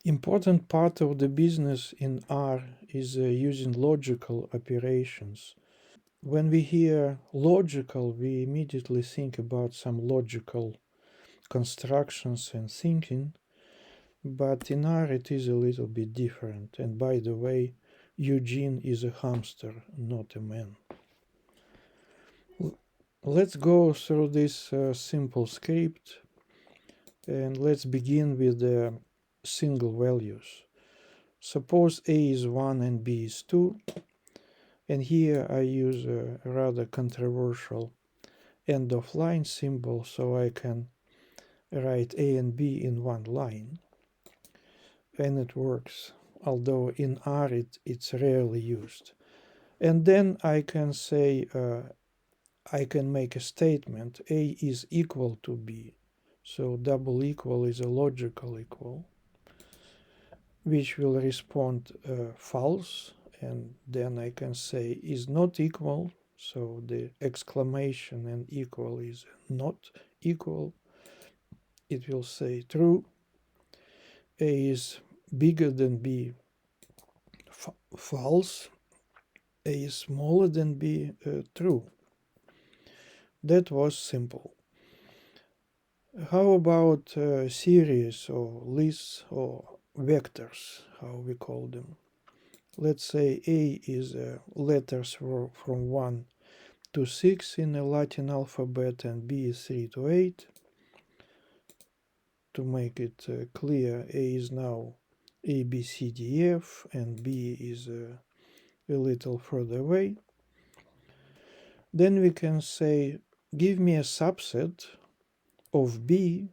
Important part of the business in R is using logical operations. When we hear logical, we immediately think about some logical constructions and thinking, but in R it is a little bit different. And by the way, Eugene is a hamster, not a man. Let's go through this simple script, and let's begin with the single values. Suppose A is 1 and B is 2, and here I use a rather controversial end of line symbol so I can write A and B in one line, and it works, although in R it's rarely used. And then I can say, I can make a statement, A is equal to B, so double equal is a logical equal, which will respond false, and then I can say is not equal, so the exclamation and equal is not equal. It will say true. A is bigger than B, false. A is smaller than B, true. That was simple. How about series or lists or vectors, how we call them? Let's say A is letters from 1 to 6 in the Latin alphabet, and B is 3 to 8. To make it clear, A is now A, B, C, D, F, and B is a little further away. Then we can say, give me a subset of B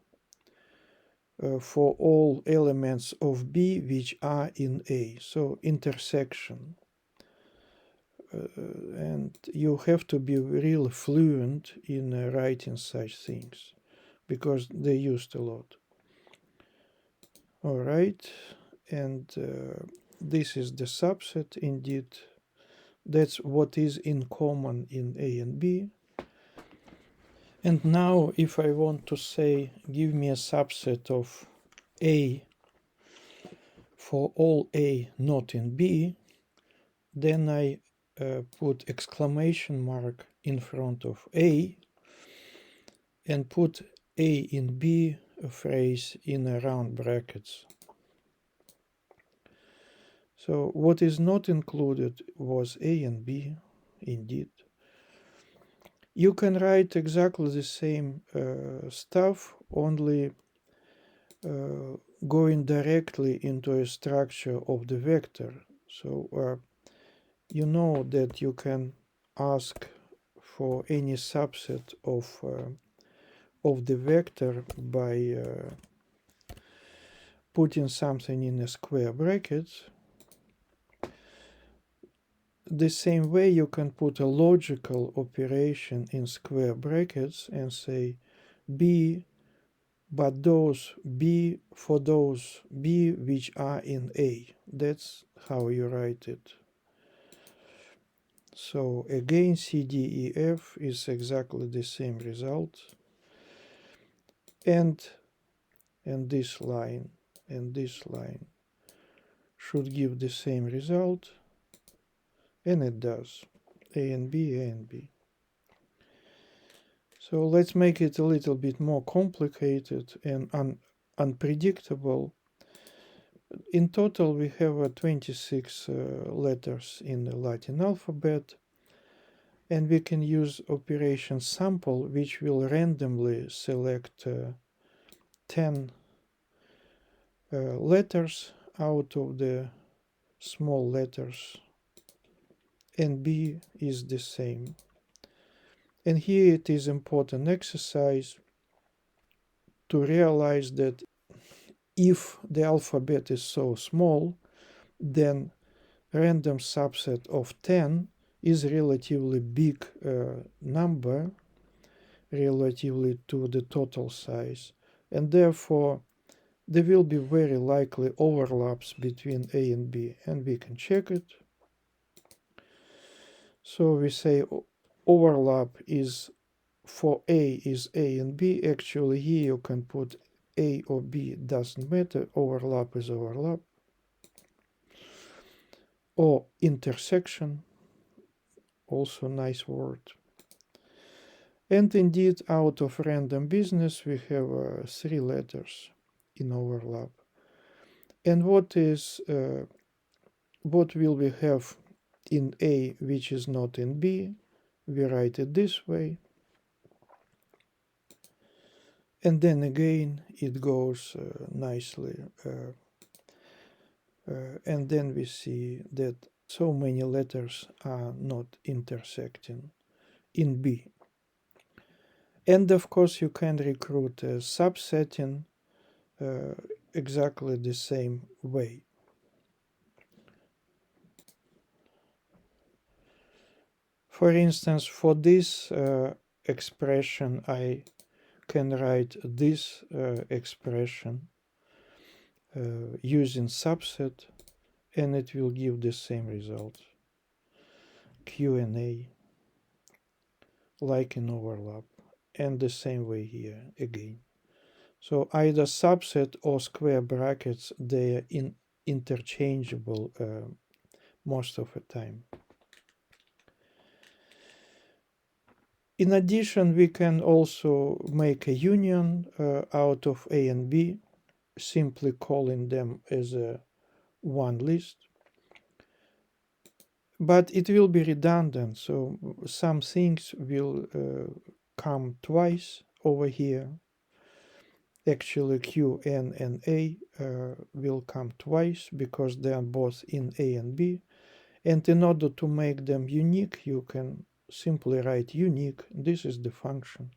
for all elements of B which are in A, so intersection. And you have to be really fluent in writing such things, because they're used a lot. All right, and this is the subset indeed. That's what is in common in A and B. And now if I want to say, give me a subset of A for all A not in B, then I put exclamation mark in front of A and put A in B phrase in round brackets. So what is not included was A and B, indeed. You can write exactly the same stuff, only going directly into a structure of the vector. So you know that you can ask for any subset of the vector by putting something in a square bracket. The same way you can put a logical operation in square brackets and say B, but those B for those B which are in A. That's how you write it. So again, C, D, E, F is exactly the same result. And this line and this line should give the same result. And it does. A and B, A and B. So let's make it a little bit more complicated and unpredictable. In total, we have 26 letters in the Latin alphabet, and we can use operation sample, which will randomly select 10 letters out of the small letters, and B is the same. And here it is important exercise to realize that if the alphabet is so small, then random subset of 10 is relatively big number relatively to the total size, and therefore there will be very likely overlaps between A and B, and we can check it. So we say overlap is for A is A and B. Actually here you can put A or B doesn't matter, overlap is overlap. Or intersection, also nice word. And indeed, out of random business, we have 3 letters in overlap. And what will we have in A which is not in B? We write it this way. And then again, it goes nicely. And then we see that so many letters are not intersecting in B. And of course, you can recruit a subsetting exactly the same way. For instance, for this expression, I can write this expression using subset, and it will give the same result. Q and A, like in overlap, and the same way here again. So either subset or square brackets, they are interchangeable most of the time. In addition, we can also make a union out of A and B, simply calling them as a one list. But it will be redundant, so some things will come twice over here. Actually, Q, N, and A will come twice because they are both in A and B. And in order to make them unique, you can simply write unique. This is the function.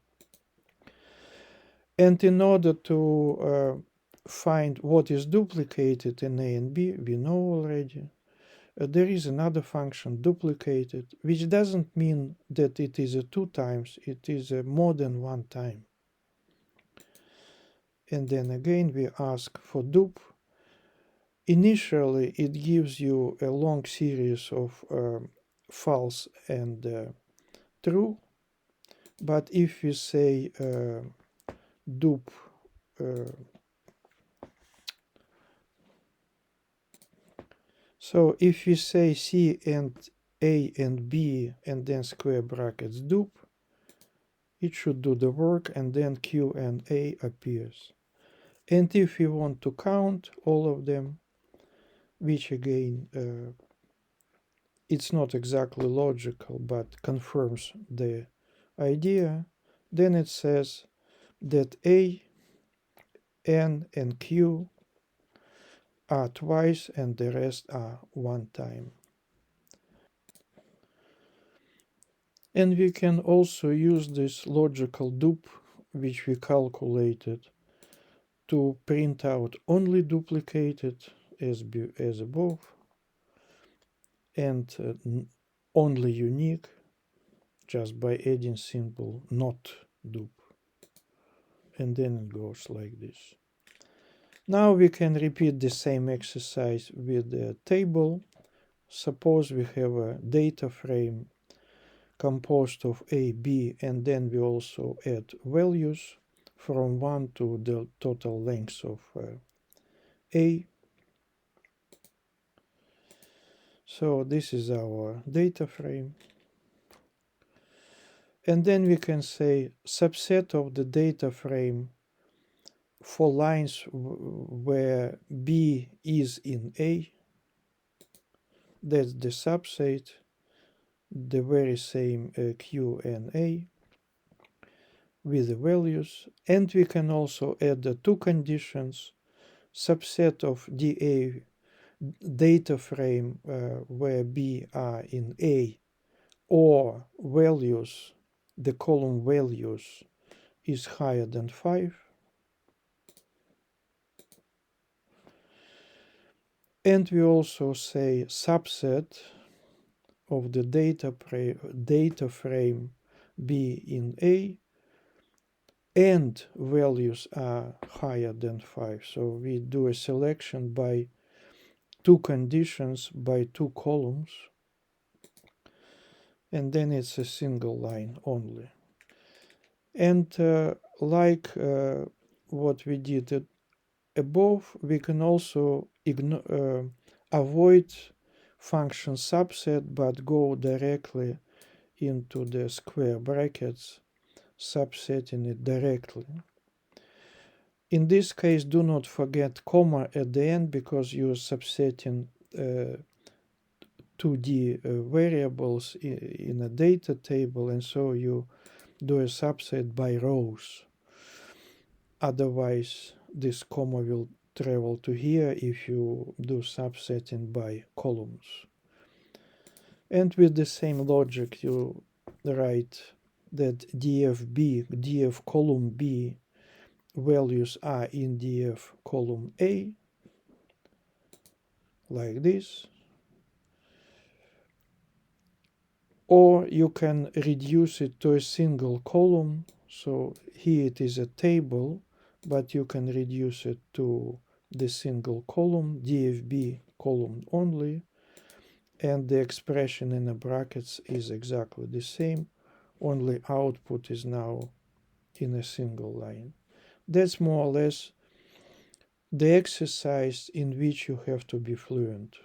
And in order to find what is duplicated in A and B, we know already. There is another function, duplicated, which doesn't mean that it is a 2 times, it is a more than 1 time. And then again we ask for dup. Initially it gives you a long series of false and true, but if we say dup so if we say C and A and B and then square brackets dup, it should do the work, and then Q and A appears. And if we want to count all of them, which again it's not exactly logical but confirms the idea, then it says that A, N, and Q are twice and the rest are 1 time. And we can also use this logical dup, which we calculated, to print out only duplicated as above, and only unique just by adding simple not dup. And then it goes like this. Now we can repeat the same exercise with the table. Suppose we have a data frame composed of A, B, and then we also add values from 1 to the total length of A. So this is our data frame. And then we can say subset of the data frame for lines where B is in A. That's the subset, the very same Q and A with the values. And we can also add the 2 conditions, subset of DA data frame where B are in A, or values, the column values is higher than 5. And we also say subset of the data frame B in A and values are higher than 5. So we do a selection by 2 conditions by 2 columns, and then it's a single line only. And like what we did above, we can also avoid function subset but go directly into the square brackets, subsetting it directly. In this case, do not forget comma at the end because you're subsetting 2D variables in a data table, and so you do a subset by rows. Otherwise, this comma will travel to here if you do subsetting by columns. And with the same logic, you write that df column B values are in df column A, like this. Or you can reduce it to a single column. So here it is a table, but you can reduce it to the single column, dfb column only, and the expression in the brackets is exactly the same, only output is now in a single line. That's more or less the exercise in which you have to be fluent.